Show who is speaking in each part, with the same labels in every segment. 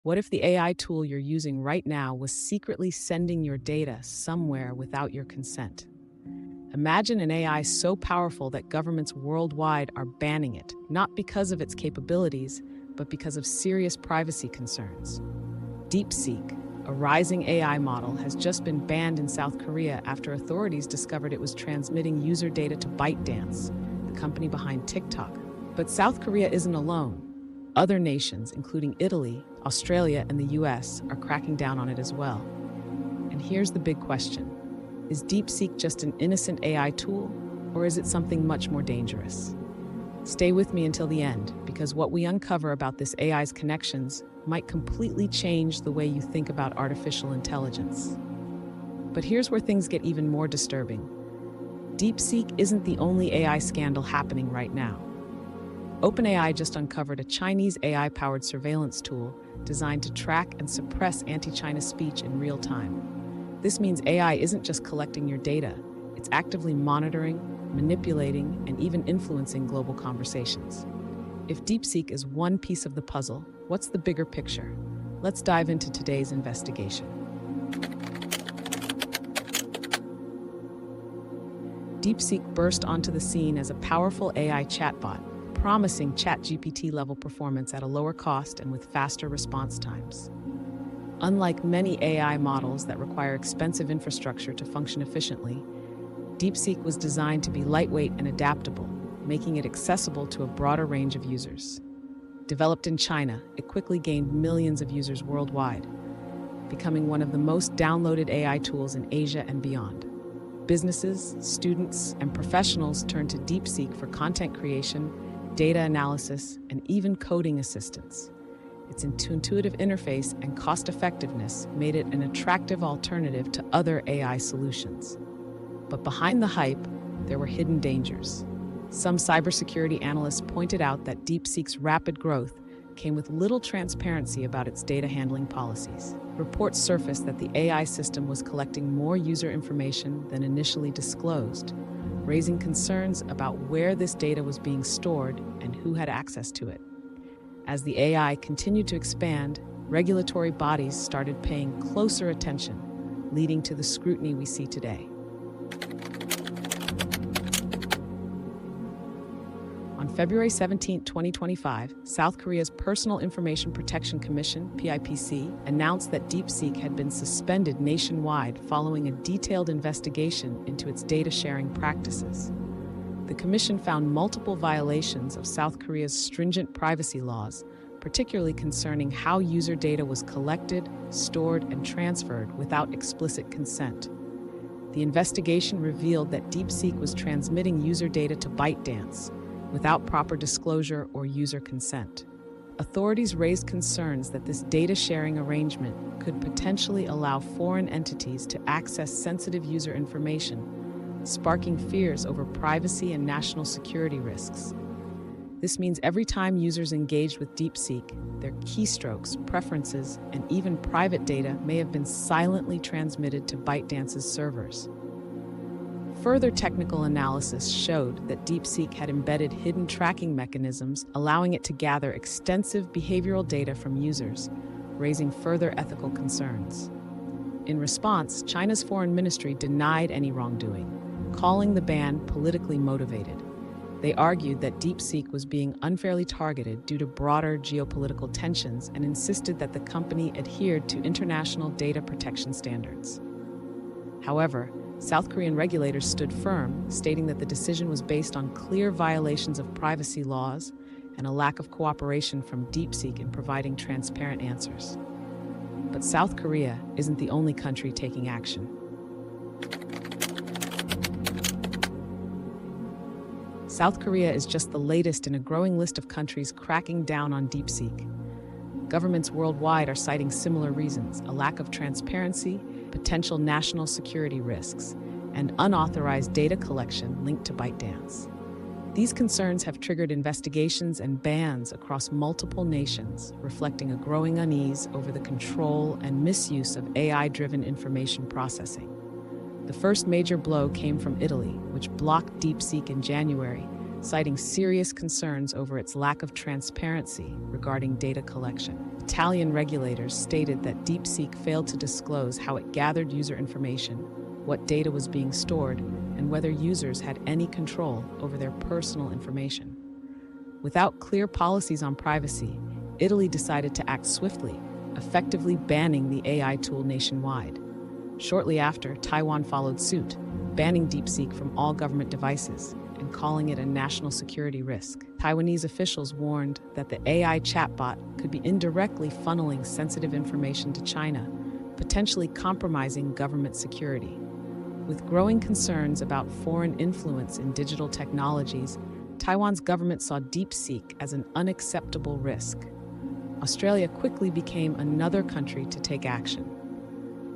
Speaker 1: What if the AI tool you're using right now was secretly sending your data somewhere without your consent? Imagine an AI so powerful that governments worldwide are banning it, not because of its capabilities, but because of serious privacy concerns. DeepSeek, a rising AI model, has just been banned in South Korea after authorities discovered it was transmitting user data to ByteDance, the company behind TikTok. But South Korea isn't alone. Other nations, including Italy, Australia, and the US, are cracking down on it as well. And here's the big question. Is DeepSeek just an innocent AI tool, or is it something much more dangerous? Stay with me until the end, because what we uncover about this AI's connections might completely change the way you think about artificial intelligence. But here's where things get even more disturbing. DeepSeek isn't the only AI scandal happening right now. OpenAI just uncovered a Chinese AI-powered surveillance tool designed to track and suppress anti-China speech in real time. This means AI isn't just collecting your data, it's actively monitoring, manipulating, and even influencing global conversations. If DeepSeek is one piece of the puzzle, what's the bigger picture? Let's dive into today's investigation. DeepSeek burst onto the scene as a powerful AI chatbot, promising ChatGPT-level performance at a lower cost and with faster response times. Unlike many AI models that require expensive infrastructure to function efficiently, DeepSeek was designed to be lightweight and adaptable, making it accessible to a broader range of users. Developed in China, it quickly gained millions of users worldwide, becoming one of the most downloaded AI tools in Asia and beyond. Businesses, students, and professionals turn to DeepSeek for content creation, data analysis, and even coding assistance. Its intuitive interface and cost-effectiveness made it an attractive alternative to other AI solutions. But behind the hype, there were hidden dangers. Some cybersecurity analysts pointed out that DeepSeek's rapid growth came with little transparency about its data handling policies. Reports surfaced that the AI system was collecting more user information than initially disclosed, raising concerns about where this data was being stored and who had access to it. As the AI continued to expand, regulatory bodies started paying closer attention, leading to the scrutiny we see today. On February 17, 2025, South Korea's Personal Information Protection Commission, PIPC, announced that DeepSeek had been suspended nationwide following a detailed investigation into its data sharing practices. The commission found multiple violations of South Korea's stringent privacy laws, particularly concerning how user data was collected, stored, and transferred without explicit consent. The investigation revealed that DeepSeek was transmitting user data to ByteDance without proper disclosure or user consent. Authorities raised concerns that this data sharing arrangement could potentially allow foreign entities to access sensitive user information, sparking fears over privacy and national security risks. This means every time users engaged with DeepSeek, their keystrokes, preferences, and even private data may have been silently transmitted to ByteDance's servers. Further technical analysis showed that DeepSeek had embedded hidden tracking mechanisms, allowing it to gather extensive behavioral data from users, raising further ethical concerns. In response, China's foreign ministry denied any wrongdoing, calling the ban politically motivated. They argued that DeepSeek was being unfairly targeted due to broader geopolitical tensions and insisted that the company adhered to international data protection standards. However, South Korean regulators stood firm, stating that the decision was based on clear violations of privacy laws and a lack of cooperation from DeepSeek in providing transparent answers. But South Korea isn't the only country taking action. South Korea is just the latest in a growing list of countries cracking down on DeepSeek. Governments worldwide are citing similar reasons: a lack of transparency, potential national security risks, and unauthorized data collection linked to ByteDance. These concerns have triggered investigations and bans across multiple nations, reflecting a growing unease over the control and misuse of AI-driven information processing. The first major blow came from Italy, which blocked DeepSeek in January, citing serious concerns over its lack of transparency regarding data collection. Italian regulators stated that DeepSeek failed to disclose how it gathered user information, what data was being stored, and whether users had any control over their personal information. Without clear policies on privacy, Italy decided to act swiftly, effectively banning the AI tool nationwide. Shortly after, Taiwan followed suit, banning DeepSeek from all government devices and calling it a national security risk. Taiwanese officials warned that the AI chatbot could be indirectly funneling sensitive information to China, potentially compromising government security. With growing concerns about foreign influence in digital technologies, Taiwan's government saw DeepSeek as an unacceptable risk. Australia quickly became another country to take action.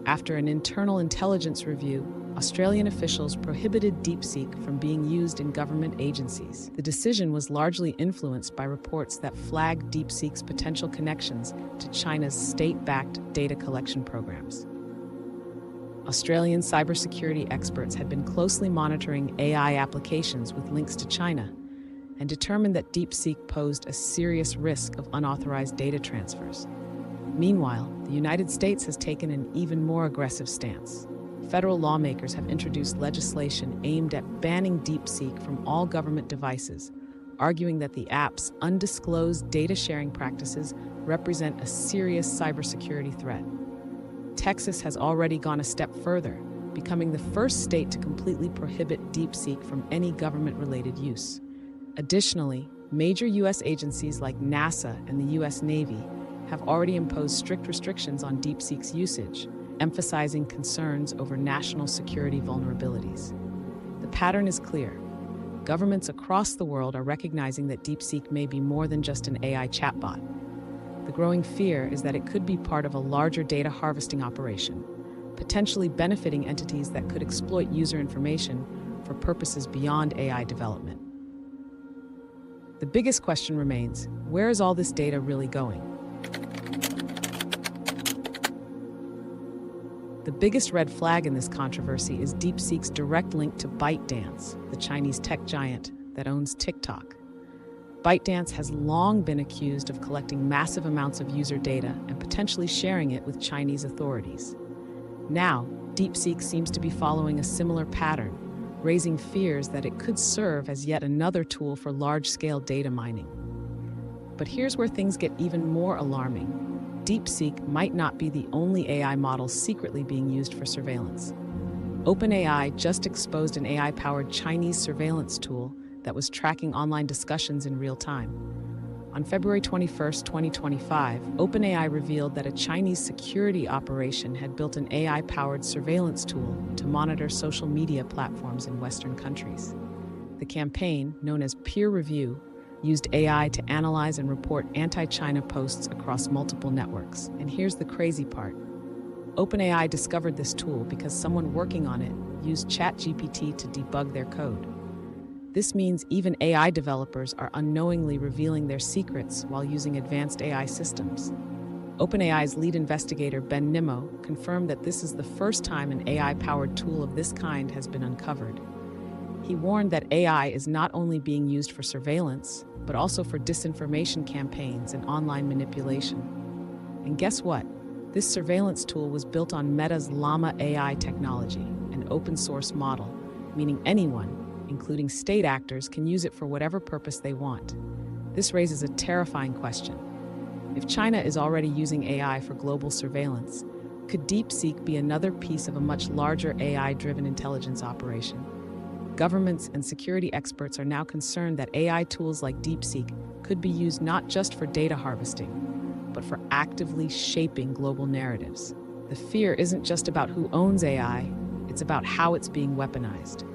Speaker 1: After an internal intelligence review, Australian officials prohibited DeepSeek from being used in government agencies. The decision was largely influenced by reports that flagged DeepSeek's potential connections to China's state-backed data collection programs. Australian cybersecurity experts had been closely monitoring AI applications with links to China and determined that DeepSeek posed a serious risk of unauthorized data transfers. Meanwhile, the United States has taken an even more aggressive stance. Federal lawmakers have introduced legislation aimed at banning DeepSeek from all government devices, arguing that the app's undisclosed data sharing practices represent a serious cybersecurity threat. Texas has already gone a step further, becoming the first state to completely prohibit DeepSeek from any government-related use. Additionally, major U.S. agencies like NASA and the U.S. Navy have already imposed strict restrictions on DeepSeek's usage, emphasizing concerns over national security vulnerabilities. The pattern is clear. Governments across the world are recognizing that DeepSeek may be more than just an AI chatbot. The growing fear is that it could be part of a larger data harvesting operation, potentially benefiting entities that could exploit user information for purposes beyond AI development. The biggest question remains, where is all this data really going? The biggest red flag in this controversy is DeepSeek's direct link to ByteDance, the Chinese tech giant that owns TikTok. ByteDance has long been accused of collecting massive amounts of user data and potentially sharing it with Chinese authorities. Now, DeepSeek seems to be following a similar pattern, raising fears that it could serve as yet another tool for large-scale data mining. But here's where things get even more alarming. DeepSeek might not be the only AI model secretly being used for surveillance. OpenAI just exposed an AI-powered Chinese surveillance tool that was tracking online discussions in real time. On February 21, 2025, OpenAI revealed that a Chinese security operation had built an AI-powered surveillance tool to monitor social media platforms in Western countries. The campaign, known as Peer Review, used AI to analyze and report anti-China posts across multiple networks. And here's the crazy part. OpenAI discovered this tool because someone working on it used ChatGPT to debug their code. This means even AI developers are unknowingly revealing their secrets while using advanced AI systems. OpenAI's lead investigator, Ben Nimmo, confirmed that this is the first time an AI-powered tool of this kind has been uncovered. He warned that AI is not only being used for surveillance, but also for disinformation campaigns and online manipulation. And guess what? This surveillance tool was built on Meta's Llama AI technology, an open-source model, meaning anyone, including state actors, can use it for whatever purpose they want. This raises a terrifying question. If China is already using AI for global surveillance, could DeepSeek be another piece of a much larger AI-driven intelligence operation? Governments and security experts are now concerned that AI tools like DeepSeek could be used not just for data harvesting, but for actively shaping global narratives. The fear isn't just about who owns AI, it's about how it's being weaponized.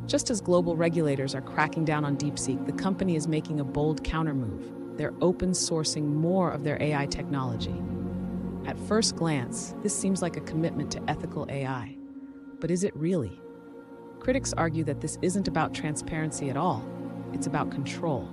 Speaker 1: Just as global regulators are cracking down on DeepSeek, the company is making a bold countermove. They're open sourcing more of their AI technology. At first glance, this seems like a commitment to ethical AI. But is it really? Critics argue that this isn't about transparency at all. It's about control.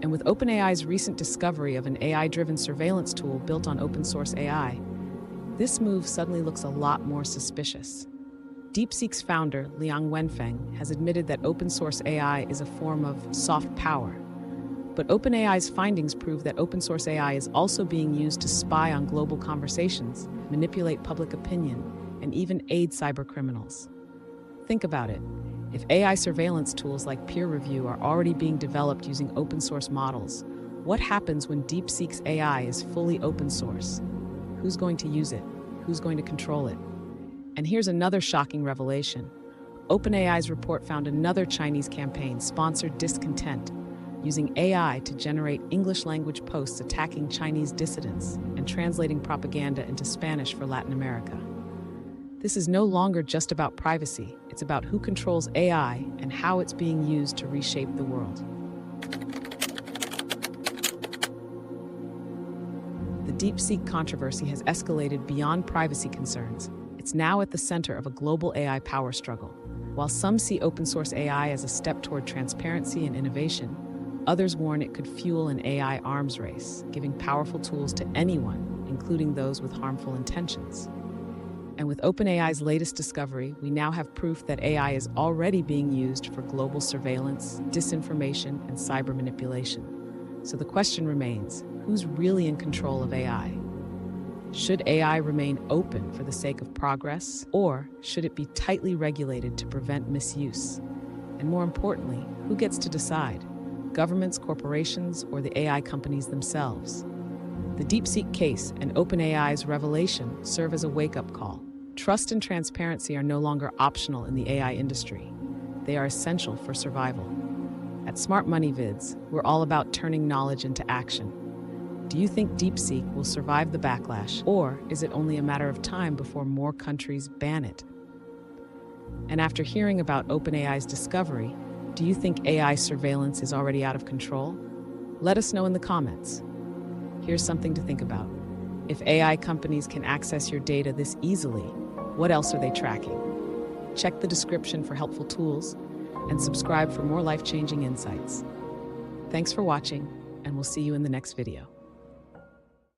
Speaker 1: And with OpenAI's recent discovery of an AI-driven surveillance tool built on open-source AI, this move suddenly looks a lot more suspicious. DeepSeek's founder, Liang Wenfeng, has admitted that open-source AI is a form of soft power. But OpenAI's findings prove that open-source AI is also being used to spy on global conversations, manipulate public opinion, and even aid cybercriminals. Think about it. If AI surveillance tools like peer review are already being developed using open-source models, what happens when DeepSeek's AI is fully open source? Who's going to use it? Who's going to control it? And here's another shocking revelation. OpenAI's report found another Chinese campaign sponsored discontent, using AI to generate English-language posts attacking Chinese dissidents and translating propaganda into Spanish for Latin America. This is no longer just about privacy, it's about who controls AI and how it's being used to reshape the world. The DeepSeek controversy has escalated beyond privacy concerns. It's now at the center of a global AI power struggle. While some see open-source AI as a step toward transparency and innovation, others warn it could fuel an AI arms race, giving powerful tools to anyone, including those with harmful intentions. And with OpenAI's latest discovery, we now have proof that AI is already being used for global surveillance, disinformation, and cyber manipulation. So the question remains, who's really in control of AI? Should AI remain open for the sake of progress, or should it be tightly regulated to prevent misuse? And more importantly, who gets to decide? Governments, corporations, or the AI companies themselves? The DeepSeek case and OpenAI's revelation serve as a wake-up call. Trust and transparency are no longer optional in the AI industry. They are essential for survival. At Smart Money Vids, we're all about turning knowledge into action. Do you think DeepSeek will survive the backlash, or is it only a matter of time before more countries ban it? And after hearing about OpenAI's discovery, do you think AI surveillance is already out of control? Let us know in the comments. Here's something to think about. If AI companies can access your data this easily, what else are they tracking? Check the description for helpful tools and subscribe for more life-changing insights. Thanks for watching, and we'll see you in the next video.